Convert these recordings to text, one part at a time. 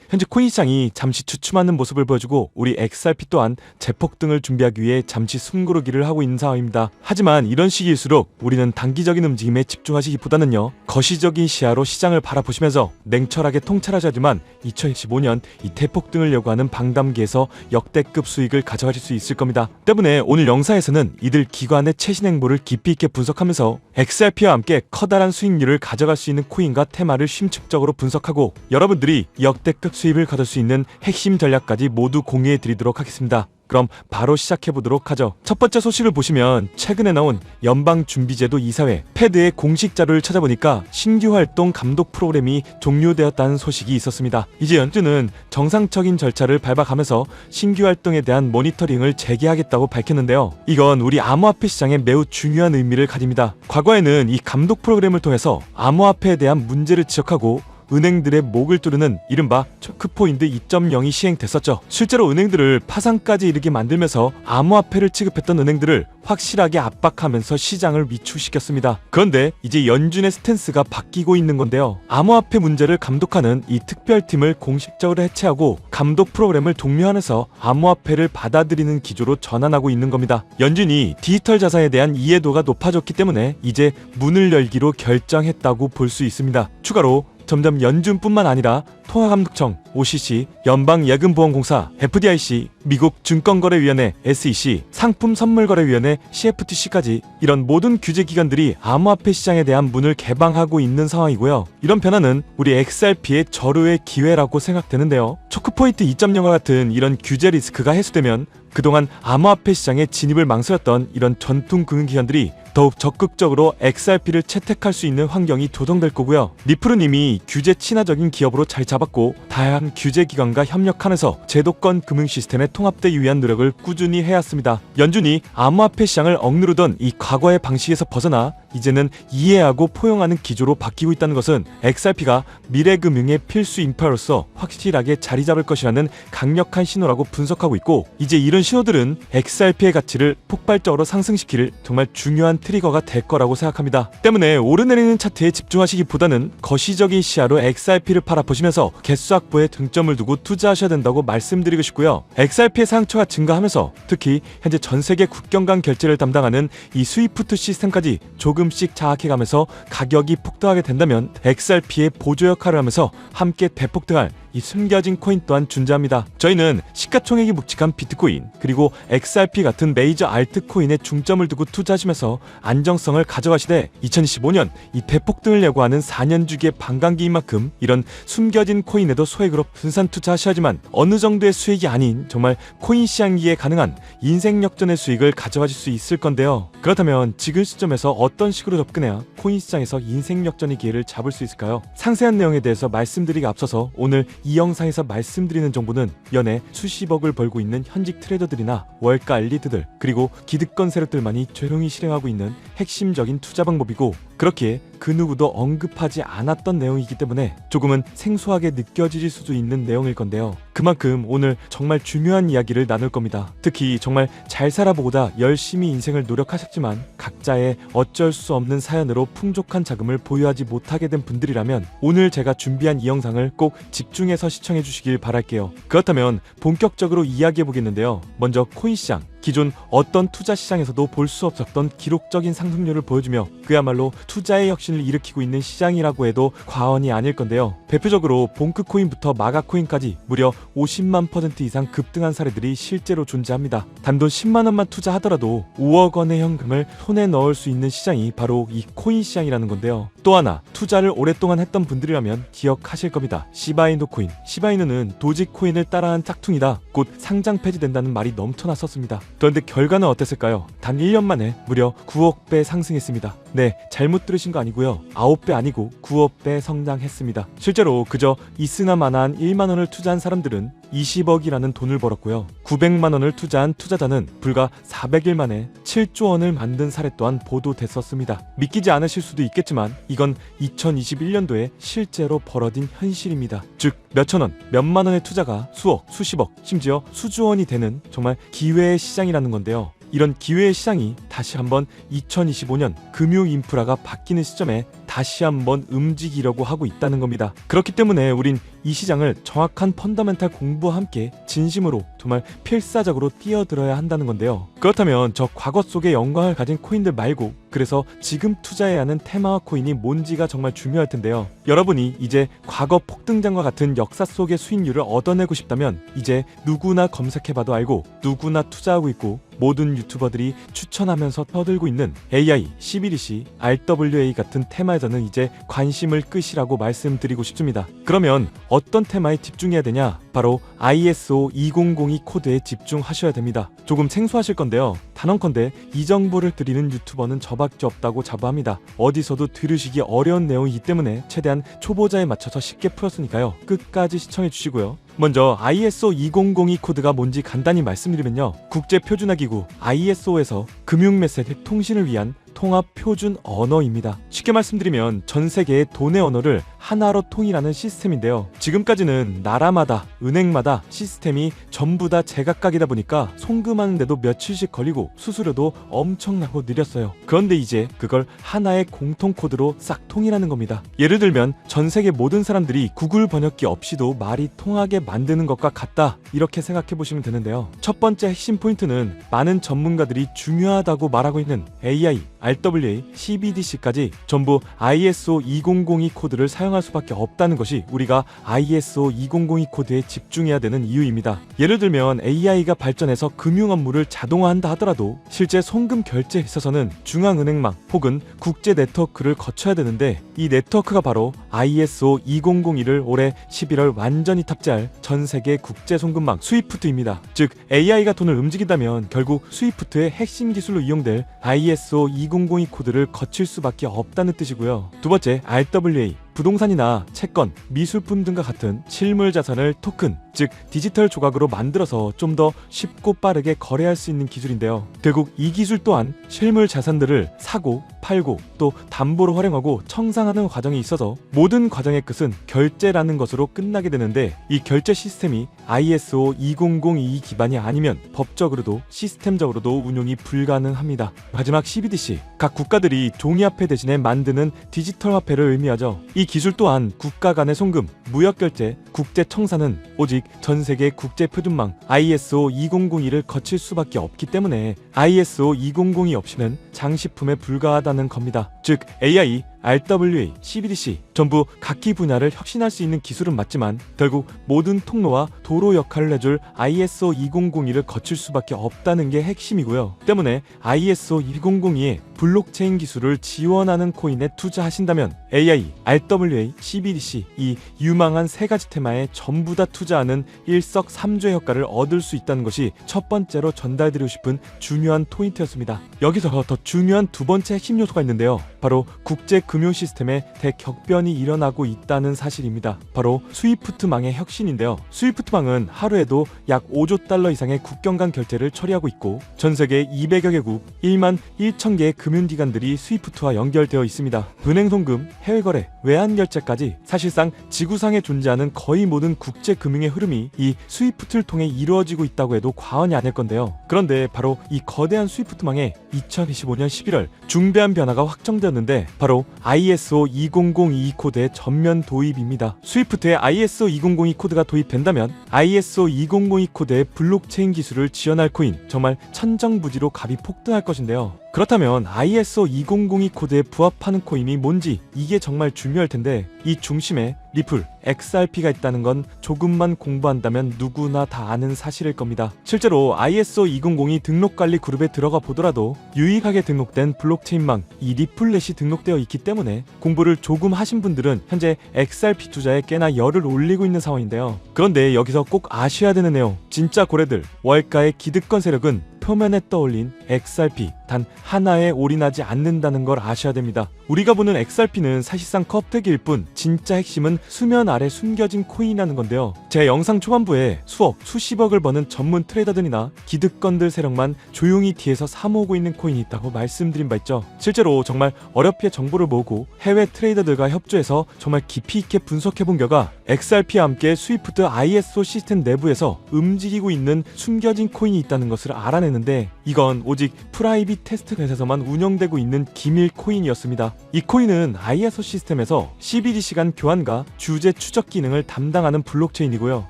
현재 코인 시장이 잠시 주춤하는 모습을 보여주고 우리 XRP 또한 재폭등을 준비하기 위해 잠시 숨고르기를 하고 있는 상황입니다. 하지만 이런 시기일수록 우리는 단기적인 움직임에 집중하시기보다는요, 거시적인 시야로 시장을 바라보시면서 냉철하게 통찰하셔야지만 2015년 이 대폭등을 요구하는 방담기에서 역대급 수익을 가져가실 수 있을 겁니다. 때문에 오늘 영상에서는 이들 기관의 최신 행보를 깊이 있게 분석하면서 XRP와 함께 커다란 수익률을 가져갈 수 있는 코인과 테마를 심층적으로 분석하고 여러분들이 역대급 수입을 거둘 수 있는 핵심 전략까지 모두 공유해 드리도록 하겠습니다. 그럼 바로 시작해보도록 하죠. 첫 번째 소식을 보시면 최근에 나온 연방준비제도 이사회 패드의 공식 자료를 찾아보니까 신규 활동 감독 프로그램이 종료되었다는 소식이 있었습니다. 이제 연준은 정상적인 절차를 밟아가면서 신규 활동에 대한 모니터링을 재개하겠다고 밝혔는데요. 이건 우리 암호화폐 시장에 매우 중요한 의미를 가집니다. 과거에는 이 감독 프로그램을 통해서 암호화폐에 대한 문제를 지적하고 은행들의 목을 조르는 이른바 초크포인트 2.0이 시행됐었죠. 실제로 은행들을 파산까지 이르게 만들면서 암호화폐를 취급했던 은행들을 확실하게 압박하면서 시장을 위축시켰습니다. 그런데 이제 연준의 스탠스가 바뀌고 있는 건데요. 암호화폐 문제를 감독하는 이 특별팀을 공식적으로 해체하고 감독 프로그램을 종료하면서 암호화폐를 받아들이는 기조로 전환하고 있는 겁니다. 연준이 디지털 자산에 대한 이해도가 높아졌기 때문에 이제 문을 열기로 결정했다고 볼 수 있습니다. 추가로 점점 연준뿐만 아니라 통화감독청, OCC, 연방예금보험공사, FDIC, 미국 증권거래위원회, SEC, 상품선물거래위원회, CFTC까지 이런 모든 규제기관들이 암호화폐 시장에 대한 문을 개방하고 있는 상황이고요. 이런 변화는 우리 XRP의 절호의 기회라고 생각되는데요. 초크포인트 2.0과 같은 이런 규제 리스크가 해소되면 그동안 암호화폐 시장에 진입을 망설였던 이런 전통 금융기관들이 더욱 적극적으로 XRP를 채택할 수 있는 환경이 조성될 거고요. 리플은 이미 규제 친화적인 기업으로 자리 잡았고 다양한 규제기관과 협력하면서 제도권 금융 시스템의 통합되기 위한 노력을 꾸준히 해왔습니다. 연준이 암호화폐 시장을 억누르던 이 과거의 방식에서 벗어나 이제는 이해하고 포용하는 기조로 바뀌고 있다는 것은 XRP가 미래금융의 필수 인프라로서 확실하게 자리 잡을 것이라는 강력한 신호라고 분석하고 있고, 이제 이런 신호들은 XRP의 가치를 폭발적으로 상승시킬 정말 중요한 트리거가 될 거라고 생각합니다. 때문에 오르내리는 차트에 집중하시기보다는 거시적인 시야로 XRP를 바라보시면서 개수 확보에 중점을 두고 투자하셔야 된다고 말씀드리고 싶고요. XRP의 상처가 증가하면서 특히 현재 전세계 국경 간 결제를 담당하는 이 스위프트 시스템까지 조금씩 장악해가면서 가격이 폭등하게 된다면 XRP의 보조 역할을 하면서 함께 대폭등할 이 숨겨진 코인 또한 존재합니다. 저희는 시가총액이 묵직한 비트코인 그리고 XRP 같은 메이저 알트코인에 중점을 두고 투자하시면서 안정성을 가져가시되 2025년 이 대폭등을 예고하는 4년 주기의 반감기인 만큼 이런 숨겨진 코인에도 소액으로 분산 투자하셔야지만 어느 정도의 수익이 아닌 정말 코인 시장기에 가능한 인생 역전의 수익을 가져가실 수 있을 건데요. 그렇다면 지금 시점에서 어떤 식으로 접근해야 코인 시장에서 인생 역전의 기회를 잡을 수 있을까요? 상세한 내용에 대해서 말씀드리기 앞서서 오늘 이 영상에서 말씀드리는 정보는 연애 수십억을 벌고 있는 현직 트레이더들이나 월가 엘리트들 그리고 기득권 세력들만이 조용히 실행하고 있는 핵심적인 투자 방법이고, 그렇기에 그 누구도 언급하지 않았던 내용이기 때문에 조금은 생소하게 느껴질 수도 있는 내용일 건데요. 그만큼 오늘 정말 중요한 이야기를 나눌 겁니다. 특히 정말 잘 살아보고자 열심히 인생을 노력하셨지만 각자의 어쩔 수 없는 사연으로 풍족한 자금을 보유하지 못하게 된 분들이라면 오늘 제가 준비한 이 영상을 꼭 집중해서 시청해 주시길 바랄게요. 그렇다면 본격적으로 이야기해 보겠는데요. 먼저 코인 시장. 기존 어떤 투자 시장에서도 볼 수 없었던 기록적인 상승률을 보여주며 그야말로 투자의 혁신을 일으키고 있는 시장이라고 해도 과언이 아닐 건데요. 대표적으로 봉크코인부터 마가코인까지 무려 50만% 이상 급등한 사례들이 실제로 존재합니다. 단돈 10만원만 투자하더라도 5억 원의 현금을 손에 넣을 수 있는 시장이 바로 이 코인 시장이라는 건데요. 또 하나, 투자를 오랫동안 했던 분들이라면 기억하실 겁니다. 시바이누 코인. 시바이누는 도지코인을 따라한 짝퉁이다. 곧 상장 폐지된다는 말이 넘쳐났었습니다. 그런데 결과는 어땠을까요? 단 1년 만에 무려 9억 배 상승했습니다. 네, 잘못 들으신 거 아니고요. 9배 아니고 9억 배 성장했습니다. 실제로 그저 이스나마나한 1만 원을 투자한 사람들은 20억이라는 돈을 벌었고요. 900만 원을 투자한 투자자는 불과 400일 만에 7조 원을 만든 사례 또한 보도됐었습니다. 믿기지 않으실 수도 있겠지만 이건 2021년도에 실제로 벌어진 현실입니다. 즉 몇천 원, 몇만 원의 투자가 수억, 수십억, 심지어 수조 원이 되는 정말 기회의 시장이라는 건데요. 이런 기회의 시장이 다시 한번 2025년 금융 인프라가 바뀌는 시점에 다시 한번 움직이려고 하고 있다는 겁니다. 그렇기 때문에 우린 이 시장을 정확한 펀더멘탈 공부와 함께 진심으로 정말 필사적으로 뛰어들어야 한다는 건데요. 그렇다면 저 과거 속의 영광을 가진 코인들 말고 그래서 지금 투자해야 하는 테마화 코인이 뭔지가 정말 중요할 텐데요. 여러분이 이제 과거 폭등장과 같은 역사 속의 수익률을 얻어내고 싶다면 이제 누구나 검색해봐도 알고 누구나 투자하고 있고 모든 유튜버들이 추천하면서 떠들고 있는 AI, CBDC, RWA 같은 테마에서는 이제 관심을 끄시라고 말씀드리고 싶습니다. 그러면 어떤 테마에 집중해야 되냐? 바로 ISO 2002 코드에 집중하셔야 됩니다. 조금 생소하실 건데요. 단언컨대 이 정보를 드리는 유튜버는 저밖에 없다고 자부합니다. 어디서도 들으시기 어려운 내용이기 때문에 최대한 초보자에 맞춰서 쉽게 풀었으니까요. 끝까지 시청해 주시고요. 먼저 ISO 2002 코드가 뭔지 간단히 말씀드리면요. 국제표준화기구 ISO에서 금융메시지 통신을 위한 통합 표준 언어입니다. 쉽게 말씀드리면 전 세계의 돈의 언어를 하나로 통일하는 시스템인데요. 지금까지는 나라마다 은행마다 시스템이 전부 다 제각각이다 보니까 송금하는데도 며칠씩 걸리고 수수료도 엄청나고 느렸어요. 그런데 이제 그걸 하나의 공통 코드로 싹 통일하는 겁니다. 예를 들면 전 세계 모든 사람들이 구글 번역기 없이도 말이 통하게 만드는 것과 같다, 이렇게 생각해 보시면 되는데요. 첫 번째 핵심 포인트는 많은 전문가들이 중요하다고 말하고 있는 AI, RWA, CBDC까지 전부 ISO 2002 코드를 사용할 수밖에 없다는 것이 우리가 ISO 2002 코드에 집중해야 되는 이유입니다. 예를 들면 AI가 발전해서 금융 업무를 자동화한다 하더라도 실제 송금 결제에 있어서는 중앙은행망 혹은 국제 네트워크를 거쳐야 되는데 이 네트워크가 바로 ISO 2001을 올해 11월 완전히 탑재할 전 세계 국제 송금망 스위프트입니다. 즉 AI가 돈을 움직인다면 결국 스위프트의 핵심 기술로 이용될 ISO 2002 코드를 거칠 수밖에 없다는 뜻이고요. 두 번째, RWA. 부동산이나 채권, 미술품 등과 같은 실물 자산을 토큰, 즉 디지털 조각으로 만들어서 좀 더 쉽고 빠르게 거래할 수 있는 기술인데요. 결국 이 기술 또한 실물 자산들을 사고, 팔고 또 담보로 활용하고 청산하는 과정에 있어서 모든 과정의 끝은 결제라는 것으로 끝나게 되는데 이 결제 시스템이 ISO 2002 기반이 아니면 법적으로도 시스템적으로도 운용이 불가능합니다. 마지막 CBDC. 각 국가들이 종이화폐 대신에 만드는 디지털 화폐를 의미하죠. 이 기술 또한 국가 간의 송금, 무역결제, 국제청산은 오직 전세계 국제표준망 ISO 2002를 거칠 수밖에 없기 때문에 ISO 2002 없이는 장식품에 불과하다는 겁니다. 즉 AI, RWA, CBDC 전부 각기 분야를 혁신할 수 있는 기술은 맞지만 결국 모든 통로와 도로 역할을 해줄 ISO 2002를 거칠 수밖에 없다는 게 핵심이고요. 때문에 ISO 2002의 블록체인 기술을 지원하는 코인에 투자하신다면 AI, RWA, CBDC 이 유망한 세 가지 테마에 전부 다 투자하는 일석삼조의 효과를 얻을 수 있다는 것이 첫 번째로 전달드리고 싶은 중요한 포인트였습니다. 여기서 더 중요한 두 번째 핵심 요소가 있는데요. 바로 국제 금융 시스템에 대격변이 일어나고 있다는 사실입니다. 바로 스위프트망의 혁신인데요. 스위프트망은 하루에도 약 5조 달러 이상의 국경 간 결제를 처리하고 있고 전 세계 200여 개국 1만 1천 개의 금융기관들이 스위프트와 연결되어 있습니다. 은행 송금, 해외 거래, 외환 결제까지 사실상 지구상에 존재하는 거의 모든 국제 금융의 흐름이 이 스위프트를 통해 이루어지고 있다고 해도 과언이 아닐 건데요. 그런데 바로 이 거대한 스위프트망에 2025년 11월 중대한 변화가 확정되었는데 바로 ISO 2002 코드의 전면 도입입니다. 스위프트에 ISO 2002 코드가 도입된다면 ISO 2002 코드의 블록체인 기술을 지원할 코인 정말 천정부지로 값이 폭등할 것인데요. 그렇다면 ISO 2002 코드에 부합하는 코인이 뭔지 이게 정말 중요할 텐데 이 중심에 리플, XRP가 있다는 건 조금만 공부한다면 누구나 다 아는 사실일 겁니다. 실제로 ISO 2002 등록관리 그룹에 들어가 보더라도 유익하게 등록된 블록체인망 이 리플렛이 등록되어 있기 때문에 공부를 조금 하신 분들은 현재 XRP 투자에 꽤나 열을 올리고 있는 상황인데요. 그런데 여기서 꼭 아셔야 되는 내용, 진짜 고래들 월가의 기득권 세력은 표면에 떠올린 XRP 단 하나에 올인하지 않는다는 걸 아셔야 됩니다. 우리가 보는 XRP는 사실상 껍데기일 뿐 진짜 핵심은 수면 아래 숨겨진 코인이라는 건데요. 제 영상 초반부에 수억, 수십억을 버는 전문 트레이더들이나 기득권들 세력만 조용히 뒤에서 사모으고 있는 코인이 있다고 말씀드린 바 있죠. 실제로 정말 어렵게 정보를 모으고 해외 트레이더들과 협조해서 정말 깊이 있게 분석해본 결과 XRP와 함께 스위프트 ISO 시스템 내부에서 움직이고 있는 숨겨진 코인이 있다는 것을 알아내는데 이건 오직 프라이빗 테스트넷에서만 운영되고 있는 기밀 코인이었습니다. 이 코인은 ISO 시스템에서 CBDC 간 교환과 주제 추적 기능을 담당하는 블록체인이고요.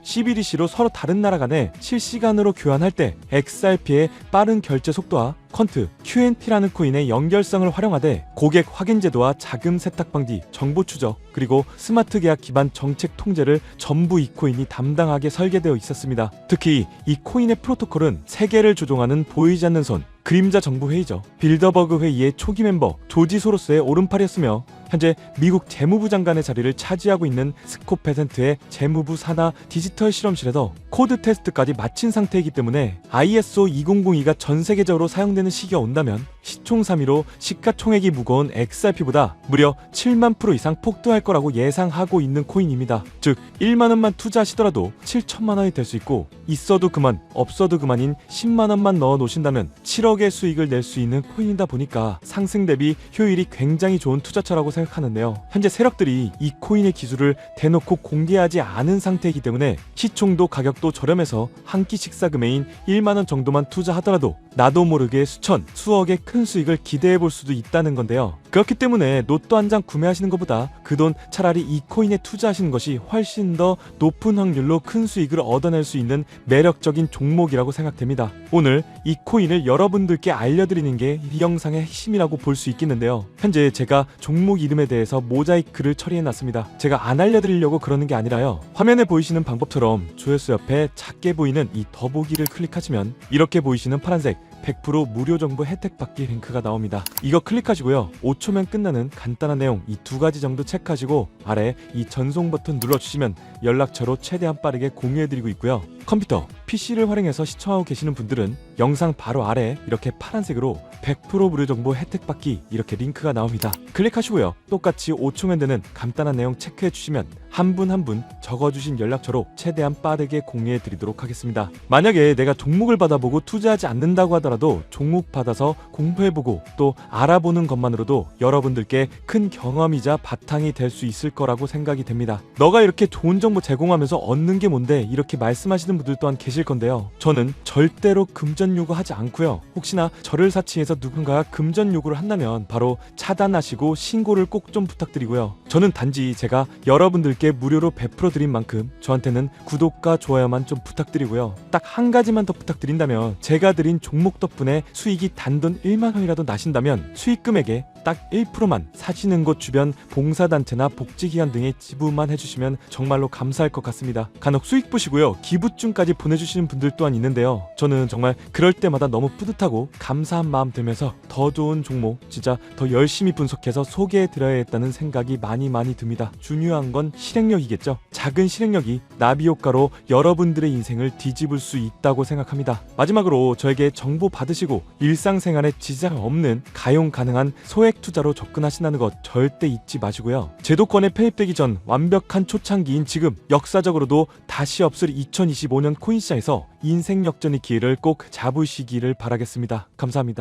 CBDC로 서로 다른 나라 간에 실시간으로 교환할 때 XRP의 빠른 결제 속도와 퀀트, QNT라는 코인의 연결성을 활용하되 고객 확인 제도와 자금 세탁 방지, 정보 추적, 그리고 스마트 계약 기반 정책 통제를 전부 이 코인이 담당하게 설계되어 있었습니다. 특히 이 코인의 프로토콜은 세계를 조종하는 보이지 않는 손, 그림자 정부 회의죠. 빌더버그 회의의 초기 멤버 조지 소로스의 오른팔이었으며 현재 미국 재무부 장관의 자리를 차지하고 있는 스콧 베센트의 재무부 산하 디지털 실험실에서 코드 테스트까지 마친 상태이기 때문에 ISO 2002가 전 세계적으로 사용되는 시기가 온다면 시총 3위로 시가총액이 무거운 XRP보다 무려 7만 프로 이상 폭등할 거라고 예상하고 있는 코인입니다. 즉 1만 원만 투자하시더라도 7천만 원이 될 수 있고 있어도 그만 없어도 그만인 10만 원만 넣어 놓으신다면 7억의 수익을 낼 수 있는 코인이다 보니까 상승 대비 효율이 굉장히 좋은 투자처라고 생각하는데요. 현재 세력들이 이 코인의 기술을 대놓고 공개하지 않은 상태이기 때문에 시총도 가격도 저렴해서 한 끼 식사 금액인 1만 원 정도만 투자하더라도 나도 모르게 수천, 수억의 큰 수익을 기대해 볼 수도 있다는 건데요. 그렇기 때문에 로또 한 장 구매하시는 것보다 그 돈 차라리 이 코인에 투자하시는 것이 훨씬 더 높은 확률로 큰 수익을 얻어낼 수 있는 매력적인 종목이라고 생각됩니다. 오늘 이 코인을 여러분들께 알려드리는 게 이 영상의 핵심이라고 볼 수 있겠는데요. 현재 제가 종목 이름에 대해서 모자이크를 처리해놨습니다. 제가 안 알려드리려고 그러는 게 아니라요. 화면에 보이시는 방법처럼 조회수 옆에 작게 보이는 이 더보기를 클릭하시면 이렇게 보이시는 파란색 100% 무료 정보 혜택 받기 링크가 나옵니다. 이거 클릭하시고요. 5초면 끝나는 간단한 내용 이 두 가지 정도 체크하시고 아래 이 전송 버튼 눌러주시면 연락처로 최대한 빠르게 공유해드리고 있고요. 컴퓨터, PC를 활용해서 시청하고 계시는 분들은 영상 바로 아래 이렇게 파란색으로 100% 무료 정보 혜택 받기 이렇게 링크가 나옵니다. 클릭하시고요. 똑같이 5초면 되는 간단한 내용 체크해 주시면 한 분 한 분 적어주신 연락처로 최대한 빠르게 공유해 드리도록 하겠습니다. 만약에 내가 종목을 받아보고 투자하지 않는다고 하더라도 종목 받아서 공부해보고 또 알아보는 것만으로도 여러분들께 큰 경험이자 바탕이 될 수 있을 거라고 생각이 됩니다. 너가 이렇게 좋은 정보 제공하면서 얻는 게 뭔데 이렇게 말씀하시는 분들 또한 계실 건데요. 저는 절대로 금전 요구하지 않고요. 혹시나 저를 사칭해서 누군가가 금전 요구를 한다면 바로 차단하시고 신고를 꼭 좀 부탁드리고요. 저는 단지 제가 여러분들께 무료로 베풀어 드린 만큼 저한테는 구독과 좋아요만 좀 부탁드리고요. 딱 한 가지만 더 부탁드린다면 제가 드린 종목 덕분에 수익이 단돈 1만 원이라도 나신다면 수익 금액에 딱 1%만 사시는 곳 주변 봉사단체나 복지기관 등에 지불만 해주시면 정말로 감사할 것 같습니다. 간혹 수익 보시고요. 기부증까지 보내주시는 분들 또한 있는데요. 저는 정말 그럴 때마다 너무 뿌듯하고 감사한 마음 들면서 더 좋은 종목 진짜 더 열심히 분석해서 소개해드려야겠다는 생각이 많이 듭니다. 중요한 건 실행력이겠죠. 작은 실행력이 나비 효과로 여러분들의 인생을 뒤집을 수 있다고 생각합니다. 마지막으로 저에게 정보 받으시고 일상생활에 지장 없는 가용 가능한 소액 투자로 접근하신다는 것 절대 잊지 마시고요. 제도권에 편입되기 전 완벽한 초창기인 지금 역사적으로도 다시 없을 2025년 코인시장에서 인생 역전의 기회를 꼭 잡으시기를 바라겠습니다. 감사합니다.